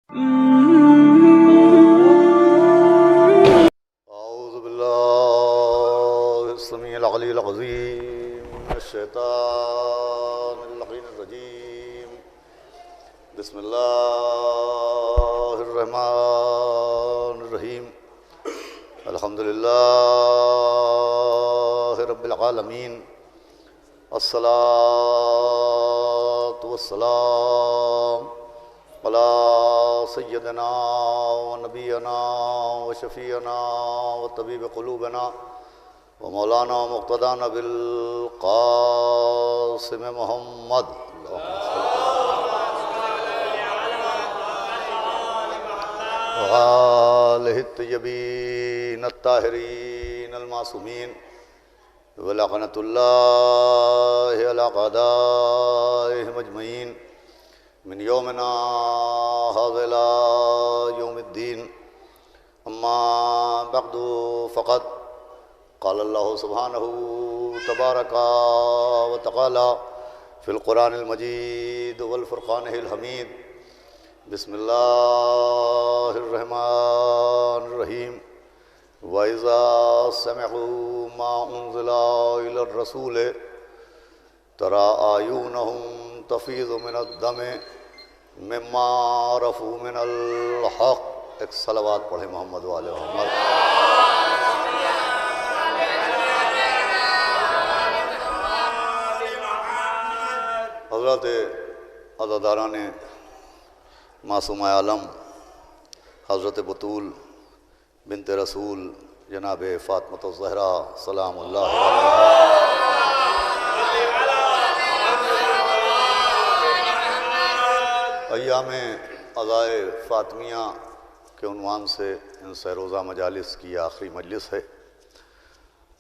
اعوذ باللہ السمیع العلی العظیم من الشیطان اللعین الرجیم بسم اللہ الرحمن الرحیم الحمدللہ رب العالمین الصلاة والسلام علی سیدنا و نبینا و شفیعنا و طبیب قلوبنا و مولانا و مقتدانا بالقاسم محمد و آلہ الطیبین الطاہرین المعصومین و لعنۃ اللہ علی اعدائہم اجمعین من یومنا هذا إلى يوم الدين أما بعد فقد قال الله سبحانه تبارك وتعالى في القرآن المجيد والفرقان الحميد بسم الله الرحمن الرحيم وإذا سمعوا ما أنزل إلى الرسول ترى أعينهم تفيض من الدم مما عرفوا من الحق. ایک صلوات پڑھیں محمد و آل محمد. حضرت عزاداران معصومہ عالم حضرت بطول بنت رسول جناب فاطمۃ الزہرا سلام اللہ علیہا، ایام عزائے فاطمیہ کے عنوان سے ان سے روزہ مجالس کی آخری مجلس ہے،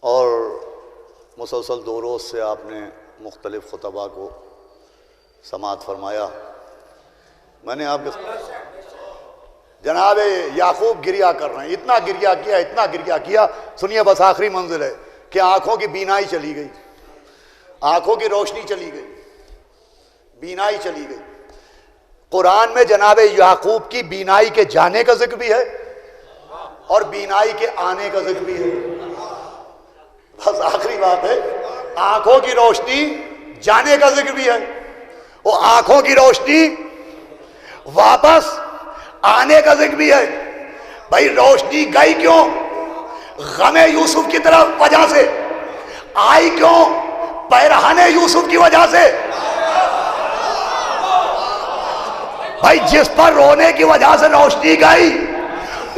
اور مسلسل 2 روز سے آپ نے مختلف خطبہ کو سماعت فرمایا. میں نے آپ جناب یعقوب گریہ کر رہے ہیں، اتنا گریہ کیا. سنیے، بس آخری منزل ہے کہ آنکھوں کی بینائی چلی گئی، آنکھوں کی روشنی چلی گئی، بینائی چلی گئی. قرآن میں جناب یعقوب کی بینائی کے جانے کا ذکر بھی ہے اور بینائی کے آنے کا ذکر بھی ہے. بس آخری بات ہے، آنکھوں کی روشنی جانے کا ذکر بھی ہے، وہ آنکھوں کی روشنی واپس آنے کا ذکر بھی ہے. بھائی روشنی گئی کیوں؟ غم یوسف کی طرف وجہ سے. آئی کیوں؟ پیرہن یوسف کی وجہ سے. بھائی جس پر رونے کی وجہ سے روشنی گئی،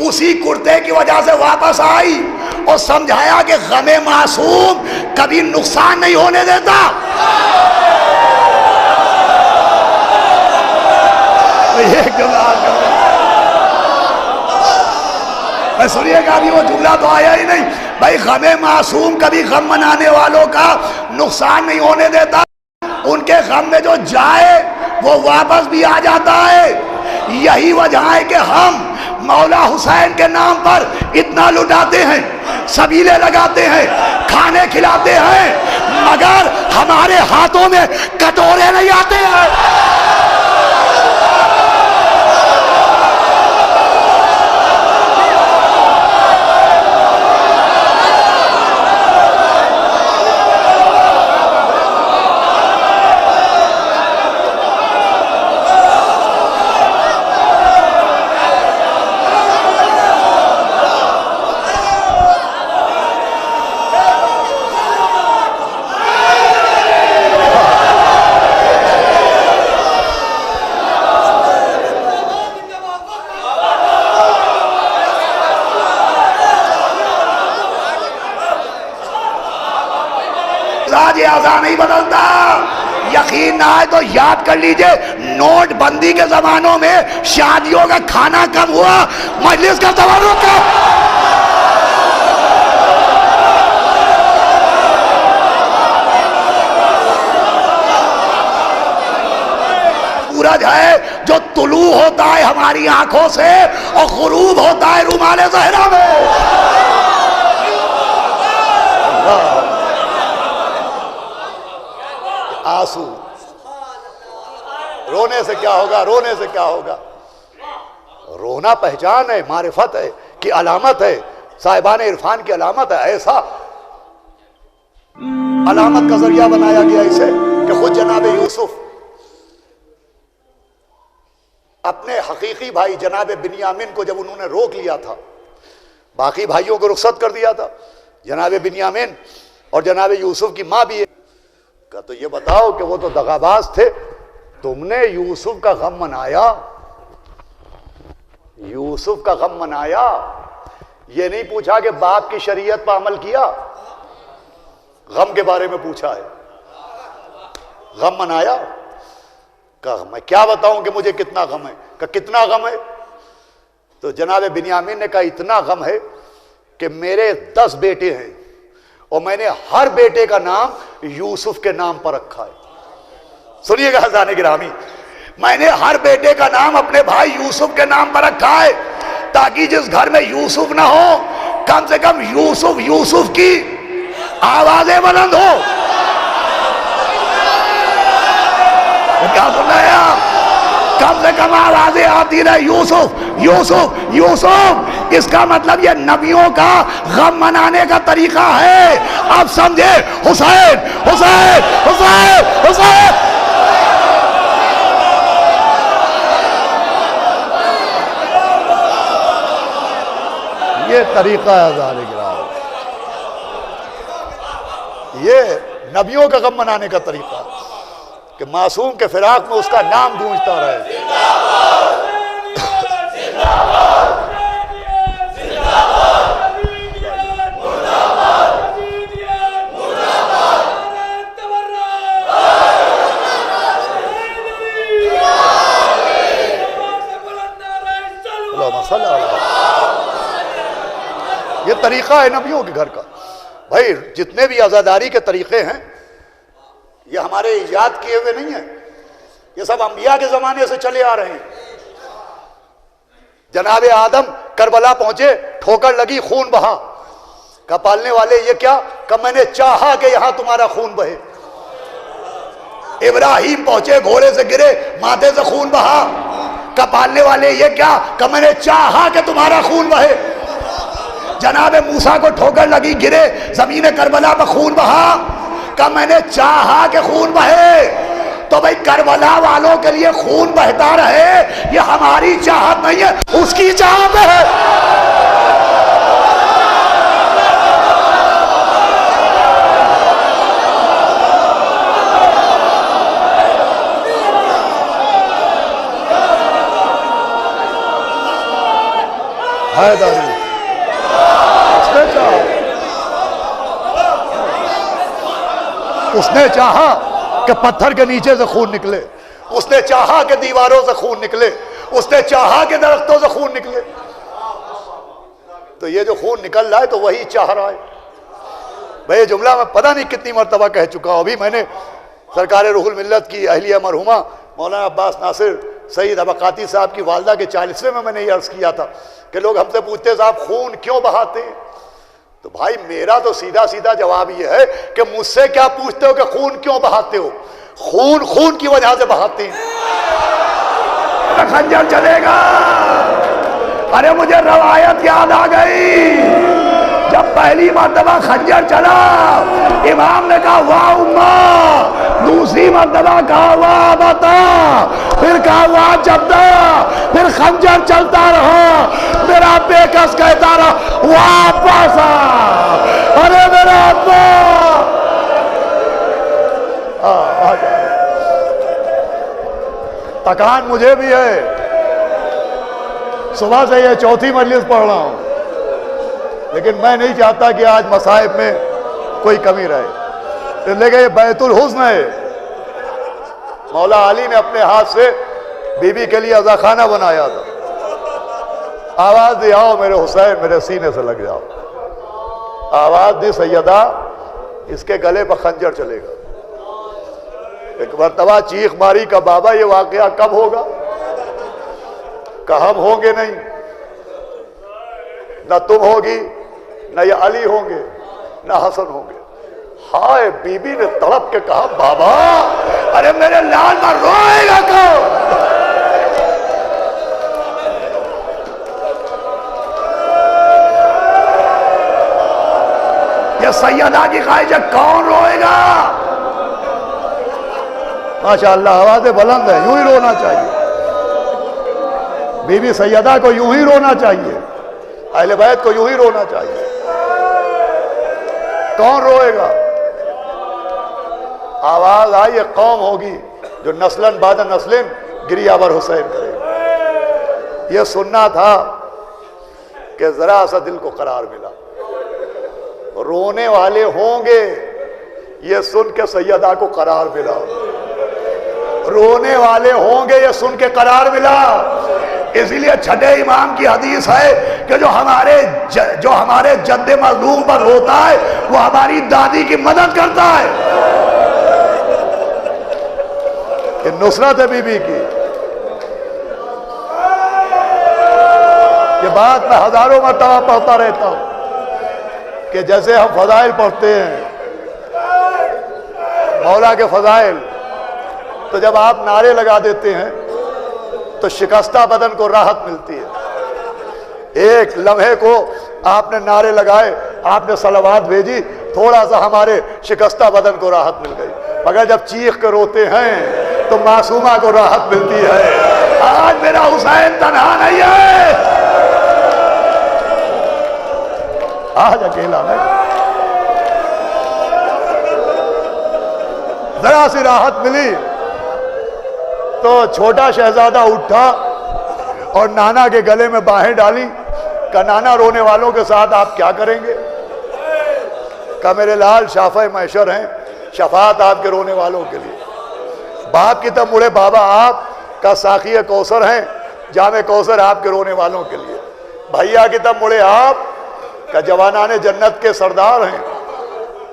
اسی کرتے کی وجہ سے واپس آئی اور سمجھایا کہ غم معصوم کبھی نقصان نہیں ہونے دیتا. سنیے گا بھی وہ جملہ تو آیا ہی نہیں. بھائی غم معصوم کبھی غم منانے والوں کا نقصان نہیں ہونے دیتا. ان کے غم میں جو جائے وہ واپس بھی آ جاتا ہے. یہی وجہ ہے کہ ہم مولا حسین کے نام پر اتنا لٹاتے ہیں، سبیلے لگاتے ہیں، کھانے کھلاتے ہیں، مگر ہمارے ہاتھوں میں کٹورے نہیں آتے ہیں. نہیں بدلتا. یقین نہ آئے تو یاد کر لیجئے، نوٹ بندی کے زمانوں میں شادیوں کا کھانا کم ہوا، مجلس کا تورق کم. سورج ہے جو طلوع ہوتا ہے ہماری آنکھوں سے اور غروب ہوتا ہے رومال زہرا میں. آنسو رونے سے کیا ہوگا، رونے سے کیا ہوگا. رونا پہچان ہے، معرفت ہے کی علامت ہے، صاحبان عرفان کی علامت ہے. ایسا علامت کا ذریعہ بنایا گیا اسے کہ خود جناب یوسف اپنے حقیقی بھائی جناب بنیامین کو جب انہوں نے روک لیا تھا، باقی بھائیوں کو رخصت کر دیا تھا، جناب بنیامین اور جناب یوسف کی ماں بھی ہے. کہا تو یہ بتاؤ کہ وہ تو دغاباز تھے، تم نے یوسف کا غم منایا، یوسف کا غم منایا، یہ نہیں پوچھا کہ باپ کی شریعت پر عمل کیا، غم کے بارے میں پوچھا ہے. غم منایا. کہا میں کیا بتاؤں کہ مجھے کتنا غم ہے. کہا کتنا غم ہے؟ تو جناب بنیامین نے کہا اتنا غم ہے کہ میرے 10 بیٹے ہیں اور میں نے ہر بیٹے کا نام یوسف کے نام پر رکھا ہے. سنیے گا حضرات گرامی، میں نے ہر بیٹے کا نام اپنے بھائی یوسف کے نام پر رکھا ہے تاکہ جس گھر میں یوسف نہ ہو کم سے کم یوسف یوسف کی آوازیں بلند ہو. کیا سن رہے ہیں آپ؟ کم سے کم آوازیں آتی رہے یوسف یوسف یوسف. اس کا مطلب یہ نبیوں کا غم منانے کا طریقہ ہے. آپ سمجھے؟ حسین حسین حسین حسین. یہ طریقہ ہے ہزارے گرام، یہ نبیوں کا غم منانے کا طریقہ کہ معصوم کے فراق میں اس کا نام گونجتا رہے. یہ طریقہ ہے نبیوں کے گھر کا. بھائی جتنے بھی عزاداری کے طریقے ہیں یہ ہمارے ایجاد کیے ہوئے نہیں ہیں، یہ سب انبیاء کے زمانے سے چلے آ رہے ہیں. جناب آدم کربلا پہنچے، ٹھوکر لگی، خون بہا. کہا پالنے والے یہ کیا؟ کہ میں نے چاہا کہ یہاں تمہارا خون بہے. ابراہیم پہنچے، گھوڑے سے گرے، ماتھے سے خون بہا. کہا پالنے والے یہ کیا؟ کہ میں نے چاہا کہ تمہارا خون بہے. جناب موسیٰ کو ٹھوکر لگی، گرے، زمین کربلا میں خون بہا. کہ میں نے چاہا کہ خون بہے. تو بھئی کربلا والوں کے لیے خون بہتا رہے یہ ہماری چاہت نہیں ہے، اس کی چاہت ہے. حیداری اس نے چاہا کہ پتھر کے نیچے سے خون نکلے، اس نے چاہا کہ دیواروں سے خون نکلے، اس نے چاہا کہ درختوں سے خون نکلے. تو یہ جو خون نکل رہا ہے تو وہی چاہ رہا ہے. بھئی یہ جملہ میں پتہ نہیں کتنی مرتبہ کہہ چکا ہوں. ابھی میں نے سرکار روح الملت کی اہلیہ مرحومہ مولانا عباس ناصر سید ابقاتی صاحب کی والدہ کے 40ویں میں نے یہ عرض کیا تھا کہ لوگ ہم سے پوچھتے صاحب خون کیوں بہاتے ہیں؟ تو بھائی میرا تو سیدھا سیدھا جواب یہ ہے کہ مجھ سے کیا پوچھتے ہو کہ خون کیوں بہاتے ہو؟ خون خون کی وجہ سے بہاتے ہیں. خنجر چلے گا. ارے مجھے روایت یاد آ گئی، جب پہلی مرتبہ خنجر چلا امام نے کہا واہ اماں، دوسری مرتبہ کہا واہ بتا، پھر کہا واہ جدہ، پھر خنجر چلتا رہا. میرا بے کس کہتا رہا واہ پاسا. ارے میرا ابا تکان مجھے بھی ہے، صبح سے یہ 4تھی مجلس پڑھ رہا ہوں، لیکن میں نہیں چاہتا کہ آج مصائب میں کوئی کمی رہے. لیکن یہ بیت الحزن ہے. مولا علی نے اپنے ہاتھ سے بی بی کے لیے عزاخانہ بنایا تھا. آواز دی آؤ میرے حسین، میرے سینے سے لگ جاؤ. آواز دی سیدہ، اس کے گلے پر خنجر چلے گا. ایک مرتبہ چیخ ماری کا بابا یہ واقعہ کب ہوگا؟ کہ ہم ہوں گے نہیں، نہ تم ہوگی، نہ یہ علی ہوں گے، نہ حسن ہوں گے. ہائے بی بی نے تڑپ کے کہا بابا ارے میرے لال میں روئے گا کون؟ یہ سیدہ کی خواہش ہے، کون روئے گا؟ ماشاءاللہ آوازیں بلند ہے، یوں ہی رونا چاہیے، بی بی سیدہ کو یوں ہی رونا چاہیے، اہل بیت کو یوں ہی رونا چاہیے۔ کون روئے گا؟ آواز آئی، یہ قوم ہوگی جو نسلاً بعد نسلیں گریہ بر حسین کرے گی۔ یہ سننا تھا کہ ذرا سا دل کو قرار ملا، رونے والے ہوں گے، یہ سن کے سیدہ کو قرار ملا، رونے والے ہوں گے، یہ سن کے قرار ملا۔ اسی لیے چھٹے امام کی حدیث ہے کہ جو ہمارے جد مظلوم پر روتا ہے وہ ہماری دادی کی مدد کرتا ہے۔ کہ نصرت ہے بی بی کی، یہ بات میں ہزاروں مرتبہ پڑھتا رہتا ہوں کہ جیسے ہم فضائل پڑھتے ہیں، مولا کے فضائل، تو جب آپ نعرے لگا دیتے ہیں تو شکستہ بدن کو راحت ملتی ہے۔ ایک لمحے کو آپ نے نعرے لگائے، آپ نے صلوات بھیجی، تھوڑا سا ہمارے شکستہ بدن کو راحت مل گئی، مگر جب چیخ کے روتے ہیں تو معصومہ کو راحت ملتی ہے۔ آج میرا حسین تنہا نہیں ہے، آج اکیلا نہیں۔ ذرا سی راحت ملی تو چھوٹا شہزادہ اٹھا اور نانا کے گلے میں باہیں ڈالی، کہا نانا رونے والوں کے ساتھ آپ کیا کریں گے؟ کہا میرے لال شافع محشر ہیں، شفاعت آپ کے رونے والوں کے لیے۔ باپ کی طرف مڑے، بابا آپ کا ساقی کوثر ہیں، جام کوثر آپ کے رونے والوں کے لیے۔ بھائیا کی طرف مڑے، آپ کا جوانان جنت کے سردار ہیں،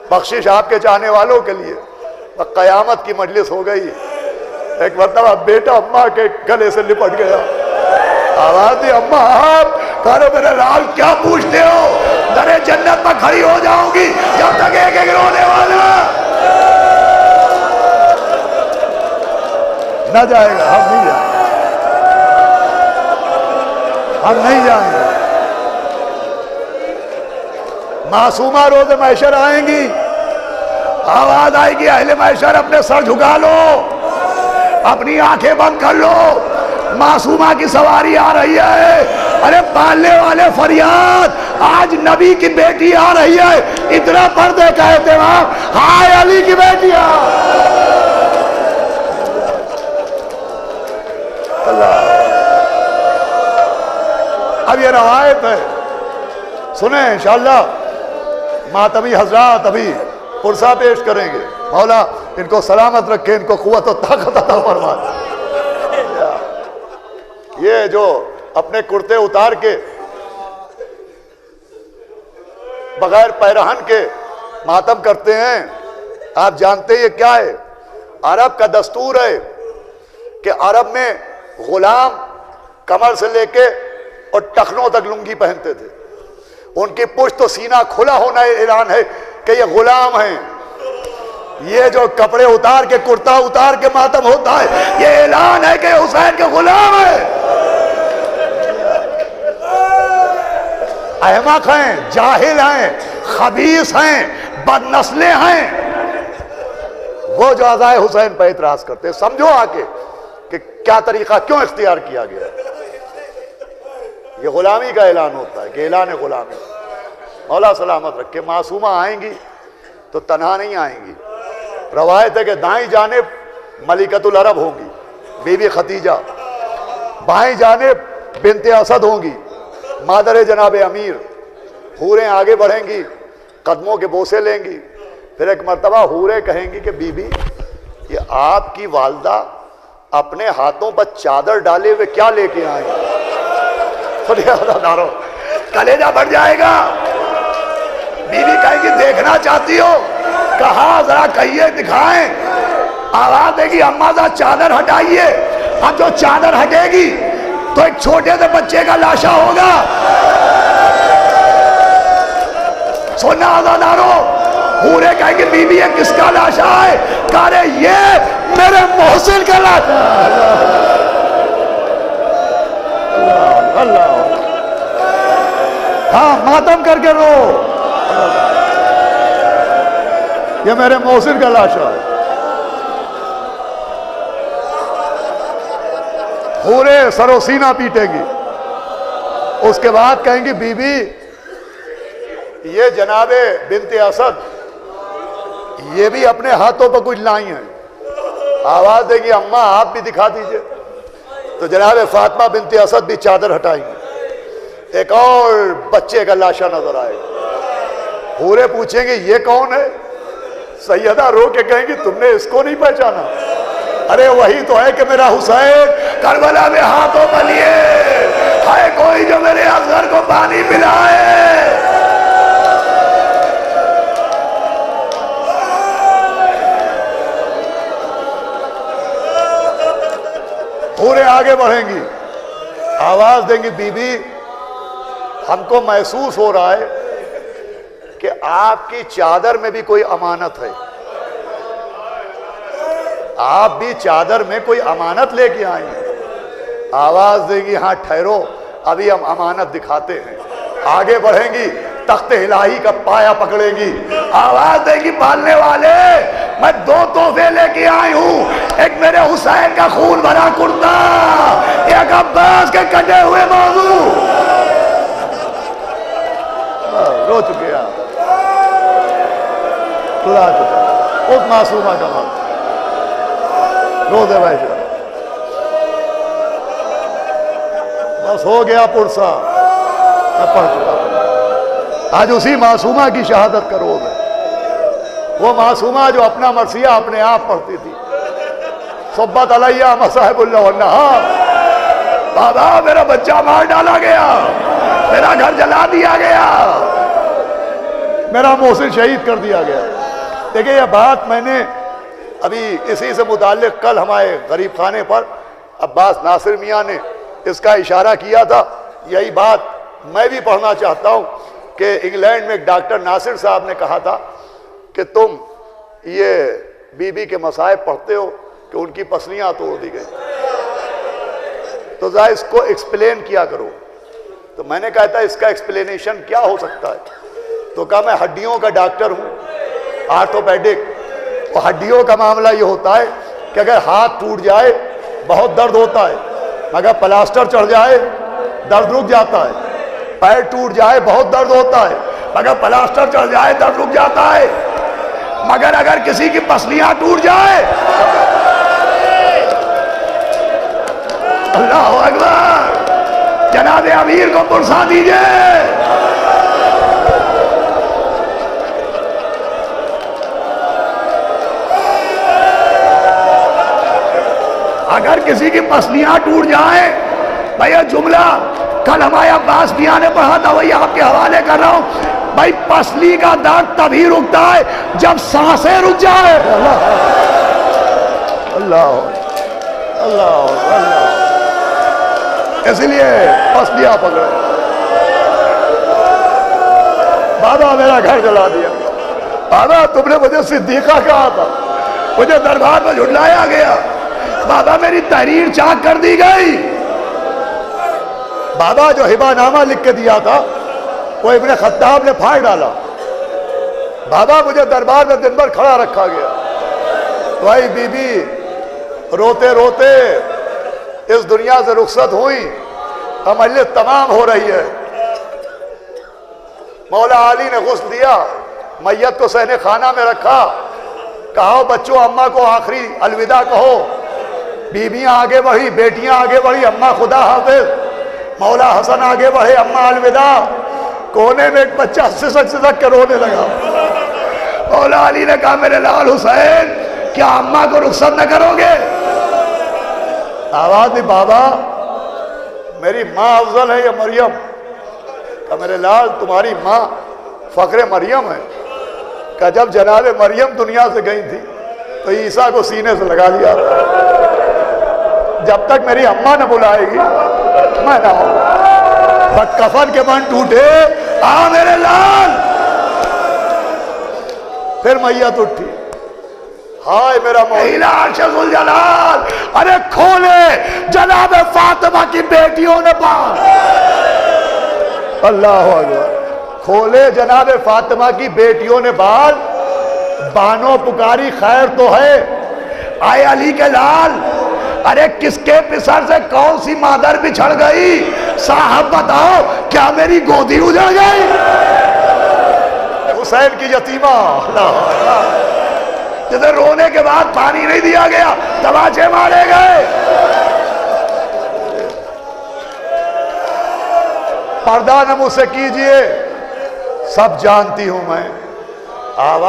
بخشش آپ کے چاہنے والوں کے لیے۔ قیامت کی مجلس ہو گئی، ایک مرتبہ بیٹا اماں کے گلے سے لپٹ گیا، آواز دی اماں آپ کہا میرے لال کیا پوچھتے ہو، در جنت میں کھڑی ہو جاؤں گی جب تک ایک ایک رونے والا نہ جائے گا۔ ہم نہیں جائیں گے، ہم نہیں جائیں گے۔ معصومہ روز محشر آئیں گی، آواز آئے گی اہل محشر اپنے سر جھکا لو، اپنی آنکھیں بند کر لو، معصومہ کی سواری آ رہی ہے۔ ارے پالنے والے فریاد، آج نبی کی بیٹی آ رہی ہے، اتنا پردے کا اہتمام، ہائے علی کی بیٹیاں۔ اب یہ روایت ہے، سنیں انشاءاللہ ماتمی حضرات ابھی پرسہ پیش کریں گے، مولا ان کو سلامت رکھے، ان کو قوت و طاقت عطا فرما۔ یہ جو اپنے کرتے اتار کے بغیر پیرہن کے ماتم کرتے ہیں، آپ جانتے ہیں یہ کیا ہے؟ عرب کا دستور ہے کہ عرب میں غلام کمر سے لے کے اور ٹخنوں تک لنگی پہنتے تھے، ان کی پشت و سینہ کھلا ہونا اعلان ہے کہ یہ غلام ہیں۔ یہ جو کپڑے اتار کے کرتا اتار کے ماتم ہوتا ہے، یہ اعلان ہے کہ حسین کے غلام ہے۔ احمق ہیں، جاہل ہیں، خبیث ہیں، بد نسلیں ہیں، وہ جو عزائے حسین پہ اعتراض کرتے ہیں۔ سمجھو آ کے کہ کیا طریقہ کیوں اختیار کیا گیا ہے۔ یہ غلامی کا اعلان ہوتا ہے کہ اعلان غلامی۔ مولا سلامت رکھے، معصومہ آئیں گی تو تنہا نہیں آئیں گی۔ روایت ہے کہ دائیں جانب ملکۃ العرب ہوں گی بی بی خدیجہ، بائیں جانب بنت اسد ہوں گی مادر جناب امیر۔ حوریں آگے بڑھیں گی، قدموں کے بوسے لیں گی، پھر ایک مرتبہ حوریں کہیں گی کہ بی بی یہ آپ کی والدہ اپنے ہاتھوں پر چادر ڈالے ہوئے کیا لے کے آئیں؟ کلیجہ بڑھ جائے گا۔ بی بی کہے گی دیکھنا چاہتی ہو؟ کہا ذرا کہیے، دکھائیں۔ آواز دے گی اماں ذرا چادر ہٹائیے۔ اب جو چادر ہٹے گی تو ایک چھوٹے سے بچے کا لاشا ہوگا۔ سننا آزادارو، حوریں کہیں گے بی بی یہ کس کا لاشا ہے؟ کہا رہے یہ میرے محسن کا لاشا ہے۔ اللہ ہاں ماتم کر کے رو، یہ میرے محسن کا لاشا ہے. پورے سر و سینہ پیٹے گی. اس کے بعد کہیں گی بی بی یہ جناب بنت اسد یہ بھی اپنے ہاتھوں پر کچھ لائی ہیں. آواز دے گی اماں آپ بھی دکھا دیجئے. تو جناب فاطمہ بنت اسد بھی چادر ہٹائیں گے. ایک اور بچے کا لاشا نظر آئے گا. پورے پوچھیں گے یہ کون ہے؟ سیدہ رو کے کہیں گی تم نے اس کو نہیں پہچانا؟ ارے وہی تو ہے کہ میرا حسین کربلا میں ہاتھوں پر لیے ہے کوئی جو میرے اصغر کو پانی پلائے. پورے آگے بڑھیں گی. آواز دیں گی بی بی ہم کو محسوس ہو رہا ہے کہ آپ کی چادر میں بھی کوئی امانت ہے. آپ بھی چادر میں کوئی امانت لے کے آئیں. آواز دے گی ہاں ٹھہرو ابھی ہم امانت دکھاتے ہیں. آگے بڑھیں گی تخت الہی کا پایا پکڑیں گی. آواز دے گی پالنے والے میں 2 تحفے لے کے آئی ہوں. ایک میرے حسین کا خون بھرا کرتا ایک عباس کے کٹے ہوئے بازو. رو چکے آپ خدا چکا اس معصومہ کا وقت رو دے بھائی شاہ. بس ہو گیا پرسا میں پڑھ چکا ہوں. آج اسی معصومہ کی شہادت کا روز ہے. وہ معصومہ جو اپنا مرثیہ اپنے آپ پڑھتی تھی. صبت علیہ مصاحب اللہ والنہار. بابا میرا بچہ مار ڈالا گیا میرا گھر جلا دیا گیا میرا محسن شہید کر دیا گیا. دیکھیں یہ بات میں نے ابھی اسی سے متعلق کل ہمارے غریب خانے پر عباس ناصر میاں نے اس کا اشارہ کیا تھا. یہی بات میں بھی پڑھنا چاہتا ہوں کہ انگلینڈ میں ایک ڈاکٹر ناصر صاحب نے کہا تھا کہ تم یہ بی بی کے مصائب پڑھتے ہو کہ ان کی پسلیاں توڑ دی گئی تو ذرا اس کو ایکسپلین کیا کرو. تو میں نے کہا تھا اس کا ایکسپلینیشن کیا ہو سکتا ہے؟ تو کہا میں ہڈیوں کا ڈاکٹر ہوں آرتھوپیڈک. اور ہڈیوں کا معاملہ یہ ہوتا ہے کہ اگر ہاتھ ٹوٹ جائے بہت درد ہوتا ہے مگر پلاسٹر چڑھ جائے درد رک جاتا ہے. پیر ٹوٹ جائے بہت درد ہوتا ہے مگر پلاسٹر چڑھ جائے درد رک جاتا ہے. مگر اگر کسی کی پسلیاں ٹوٹ جائے اللہ اکبر جناب امیر کو پرسا دیجئے. اگر کسی کی پسلیاں ٹوٹ جائیں بھائی یہ جملہ کل ہمارے عباس میاں نے پڑھا تھا وہی آپ کے حوالے کر رہا ہوں. بھائی پسلی کا درد تبھی رکتا ہے جب سانسیں رک جائے. اللہ اللہ اللہ اس لیے پسلیاں پکڑے. بابا میرا گھر جلا دیا. بابا تم نے مجھے صدیقہ کہا تھا مجھے دربار میں جھٹلایا گیا. بابا میری تحریر چاک کر دی گئی. بابا جو ہبہ نامہ لکھ کے دیا تھا وہ ابن خطاب نے پھاڑ ڈالا. بابا مجھے دربار میں دن بھر کھڑا رکھا گیا. بھائی بی بی روتے روتے اس دنیا سے رخصت ہوئی. اب مجلس تمام ہو رہی ہے. مولا علی نے غسل دیا میت کو صحن خانہ میں رکھا. کہو بچوں اماں کو آخری الوداع کہو. بیویاں آگے بڑھی بیٹیاں آگے بڑھی اماں خدا حافظ. مولا حسن آگے بڑھے اماں الوداع. کونے میں ایک بچہ سسک سسک کے رونے لگا. مولا علی نے کہا میرے لال حسین کیا اماں کو رخصت نہ کرو گے؟ آواز دی بابا میری ماں افضل ہے یا مریم؟ کہا میرے لال تمہاری ماں فخر مریم ہے. کہ جب جناب مریم دنیا سے گئی تھی تو عیسیٰ کو سینے سے لگا لیا. جب تک میری اماں نہ بلائے گی میں نہ ہوں. بٹ کفن کے بن ٹوٹے آ میرے لال. پھر میت اٹھی. ہائے میرا مولا عرش ذوالجلال. ارے کھولے جناب فاطمہ کی بیٹیوں نے بات. اللہ اکبر. کھولے جناب فاطمہ کی بیٹیوں نے بال. بانو پکاری خیر تو ہے، آئے علی کے لال، ارے کس کے پسر سے کون سی مادر بچھڑ گئی؟ صاحب بتاؤ کیا میری گودی اجڑ گئی؟ حسین کی یتیمہ، جسے رونے کے بعد پانی نہیں دیا گیا، تماچے مارے گئے۔ پردہ نہ مجھ سے کیجئے، سب جانتی ہوں میں۔